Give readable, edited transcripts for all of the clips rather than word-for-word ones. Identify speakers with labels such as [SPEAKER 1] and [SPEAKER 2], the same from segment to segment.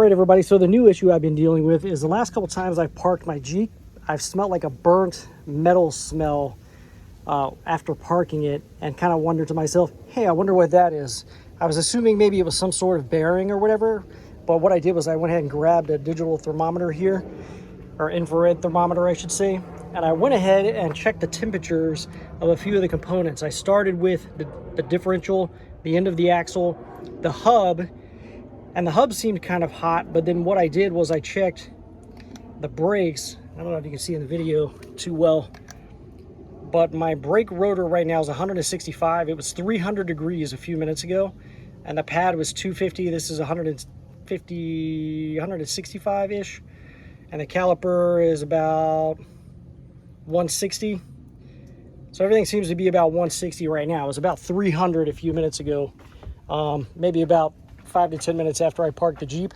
[SPEAKER 1] right, everybody, so the new issue I've been dealing with is the last couple times I've parked my Jeep, I've smelled like a burnt metal smell after parking it, and kind of wondered to myself, hey, I wonder what that is. I was assuming maybe it was some sort of bearing or whatever, but what I did was I went ahead and grabbed a digital thermometer here, or infrared thermometer I should say, and I went ahead and checked the temperatures of a few of the components. I started with the differential, the end of the axle, the hub, and the hub seemed kind of hot, but then what I did was I checked the brakes. I don't know if you can see in the video too well, but my brake rotor right now is 165. It was 300 degrees a few minutes ago, and the pad was 250. This is 150, 165-ish, and the caliper is about 160. So everything seems to be about 160 right now. It was about 300 a few minutes ago, maybe about 5 to 10 minutes after I parked the Jeep.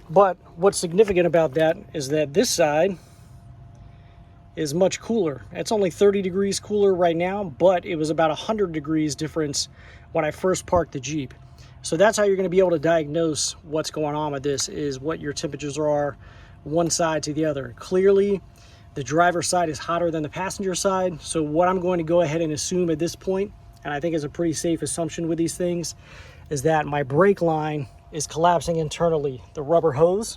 [SPEAKER 1] But what's significant about that is that this side is much cooler. It's only 30 degrees cooler right now, but it was about 100 degrees difference when I first parked the Jeep. So that's how you're going to be able to diagnose what's going on with this, is what your temperatures are one side to the other. Clearly, the driver's side is hotter than the passenger side. So what I'm going to go ahead and assume at this point, and I think is a pretty safe assumption with these things, is that my brake line is collapsing internally, the rubber hose.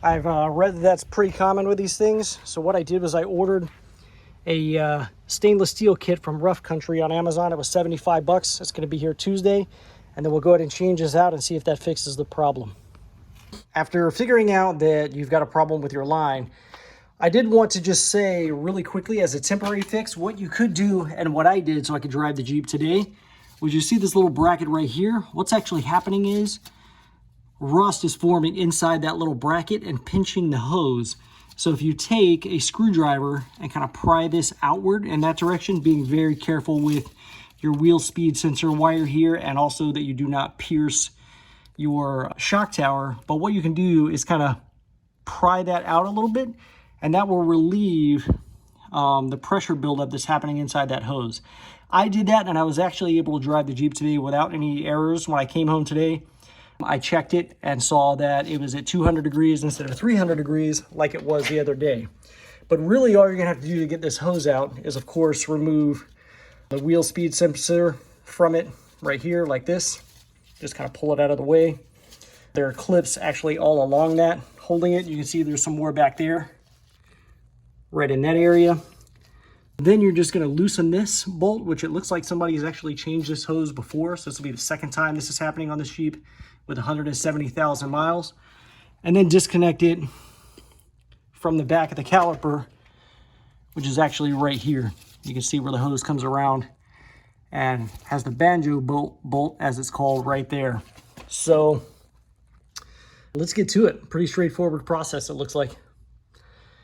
[SPEAKER 1] I've read that that's pretty common with these things. So what I did was I ordered a stainless steel kit from Rough Country on Amazon. It was 75 bucks. It's going to be here Tuesday, and then we'll go ahead and change this out and see if that fixes the problem. After figuring out that you've got a problem with your line, I did want to just say really quickly, as a temporary fix, what you could do and what I did so I could drive the Jeep today was, you see this little bracket right here? What's actually happening is rust is forming inside that little bracket and pinching the hose. So if you take a screwdriver and kind of pry this outward in that direction, being very careful with your wheel speed sensor wire here, and also that you do not pierce your shock tower. But what you can do is kind of pry that out a little bit, and that will relieve the pressure buildup that's happening inside that hose. I did that, and I was actually able to drive the Jeep today without any errors. When I came home today, I checked it and saw that it was at 200 degrees instead of 300 degrees like it was the other day. But really all you're gonna have to do to get this hose out is, of course, remove the wheel speed sensor from it right here like this. Just kind of pull it out of the way. There are clips actually all along that holding it. You can see there's some more back there, right in that area. Then you're just going to loosen this bolt, which it looks like somebody's actually changed this hose before. So this will be the second time this is happening on this Jeep with 170,000 miles. And then disconnect it from the back of the caliper, which is actually right here. You can see where the hose comes around and has the banjo bolt, as it's called, right there. So let's get to it. Pretty straightforward process, it looks like.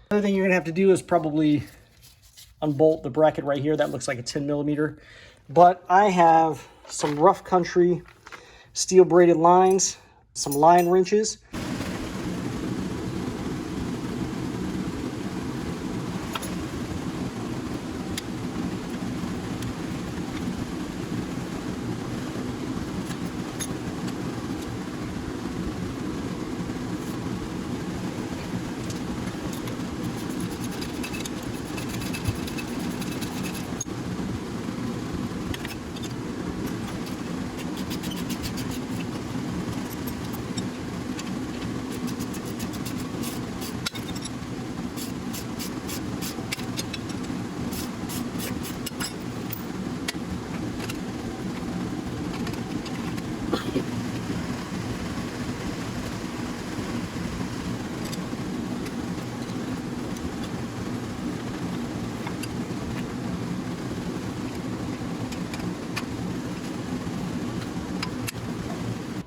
[SPEAKER 1] Another thing you're going to have to do is probably unbolt the bracket right here. That looks like a 10 millimeter. But I have some Rough Country steel braided lines, some line wrenches.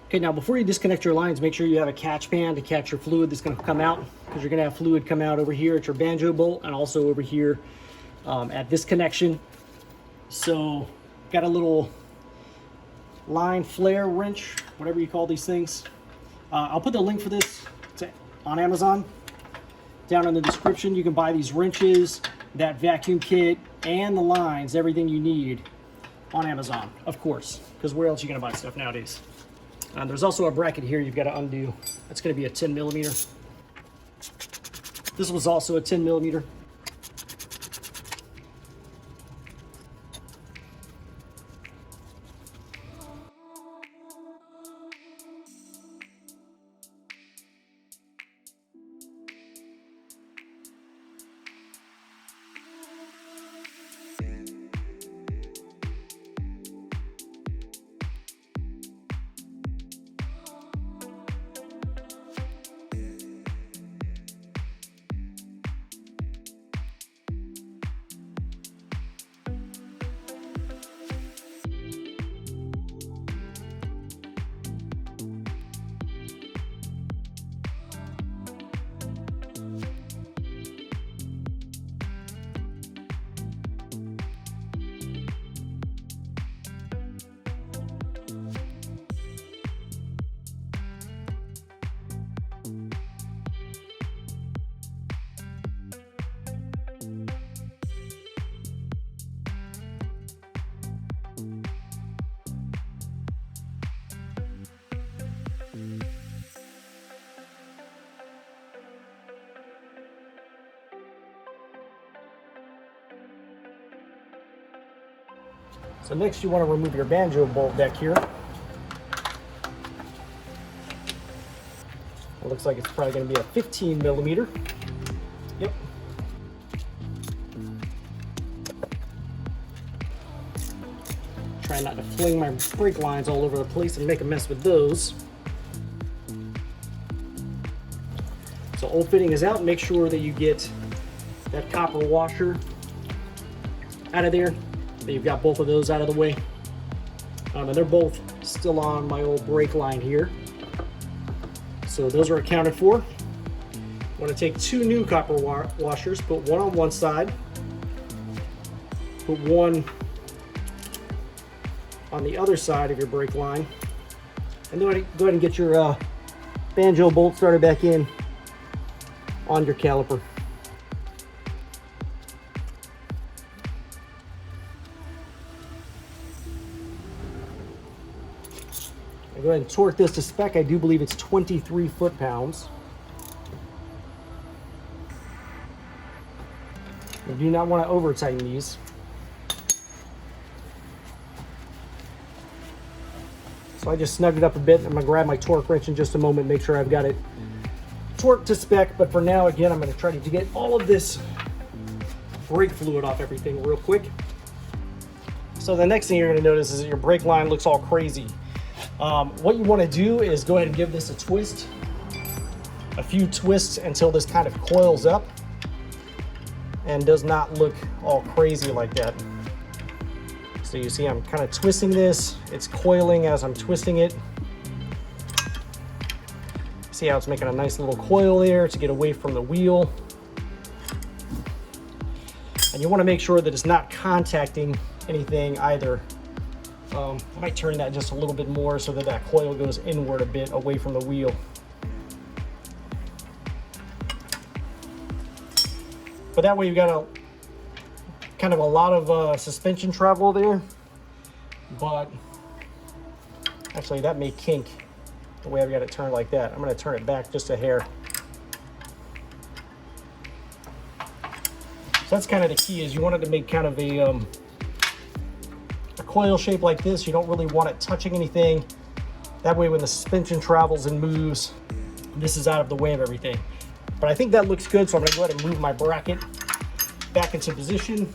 [SPEAKER 1] Okay, now before you disconnect your lines, make sure you have a catch pan to catch your fluid that's going to come out, because you're going to have fluid come out over here at your banjo bolt and also over here at this connection. So got a little line flare wrench, whatever you call these things. I'll put the link for this on Amazon down in the description. You can buy these wrenches, that vacuum kit, and the lines, everything you need on Amazon, of course, because where else are you going to buy stuff nowadays? There's also a bracket here you've got to undo. That's going to be a 10 millimeter. This was also a 10 millimeter. So next you want to remove your banjo bolt deck here. It looks like it's probably going to be a 15 millimeter. Yep. Try not to fling my brake lines all over the place and make a mess with those. So old fitting is out. Make sure that you get that copper washer out of there. That you've got both of those out of the way. And they're both still on my old brake line here. So those are accounted for. I want to take two new copper washers, put one on one side, put one on the other side of your brake line, and then go ahead and get your banjo bolt started back in on your caliper. I'll go ahead and torque this to spec. I do believe it's 23 foot-pounds. You do not want to over-tighten these. So I just snugged it up a bit. I'm going to grab my torque wrench in just a moment, make sure I've got it torqued to spec. But for now, again, I'm going to try to get all of this brake fluid off everything real quick. So the next thing you're going to notice is that your brake line looks all crazy. What you want to do is go ahead and give this a twist, a few twists until this kind of coils up and does not look all crazy like that. So you see I'm kind of twisting this, it's coiling as I'm twisting it. See how it's making a nice little coil there to get away from the wheel. And you want to make sure that it's not contacting anything either. I might turn that just a little bit more so that that coil goes inward a bit away from the wheel. But that way you've got kind of a lot of suspension travel there. But actually that may kink the way I've got it turned like that. I'm going to turn it back just a hair. So that's kind of the key, is you want it to make kind of a coil shape like this. You don't really want it touching anything. That way when the suspension travels and moves, this is out of the way of everything. But I think that looks good, so I'm going to go ahead and move my bracket back into position.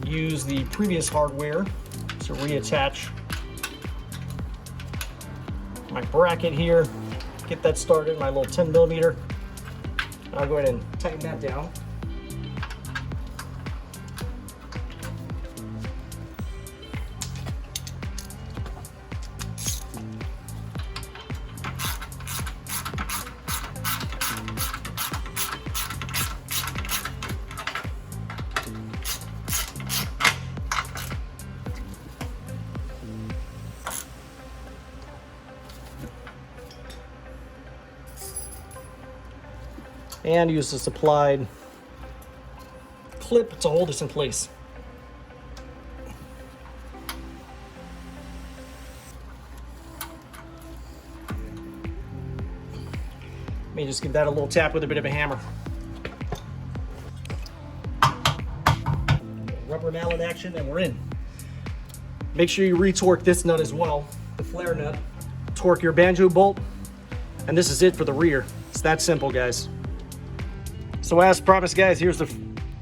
[SPEAKER 1] Use the previous hardware to reattach my bracket here. Get that started, my little 10 millimeter. I'll go ahead and tighten that down. And use the supplied clip to hold this in place. just give that a little tap with a bit of a hammer. Rubber mallet action, and we're in. Make sure you retorque this nut as well, the flare nut. Torque your banjo bolt, and this is it for the rear. It's that simple, guys. So as promised, guys, here's the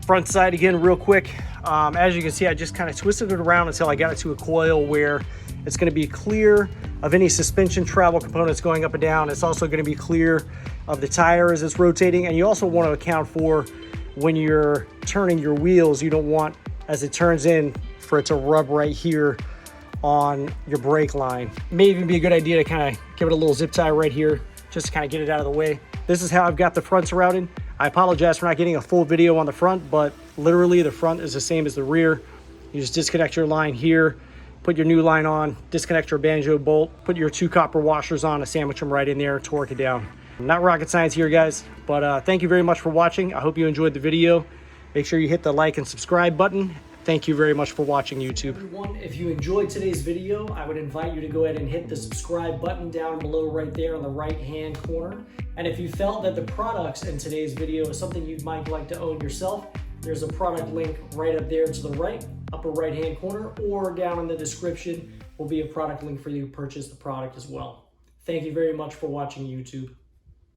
[SPEAKER 1] front side again real quick. As you can see, I just kind of twisted it around until I got it to a coil where it's going to be clear of any suspension travel components going up and down. It's also going to be clear of the tire as it's rotating, and you also want to account for when you're turning your wheels, you don't want, as it turns in, for it to rub right here on your brake line. It may even be a good idea to kind of give it a little zip tie right here, just to kind of get it out of the way. This is how I've got the fronts routed. I apologize for not getting a full video on the front, but literally the front is the same as the rear. You just disconnect your line here, put your new line on, disconnect your banjo bolt, put your 2 copper washers on, sandwich them right in there, torque it down. Not rocket science here, guys, but thank you very much for watching. I hope you enjoyed the video. Make sure you hit the like and subscribe button. Thank you very much for watching, YouTube. Everyone, if you enjoyed today's video, I would invite you to go ahead and hit the subscribe button down below right there on the right-hand corner. And if you felt that the products in today's video is something you might like to own yourself, there's a product link right up there to the right, upper right-hand corner, or down in the description will be a product link for you to purchase the product as well. Thank you very much for watching, YouTube.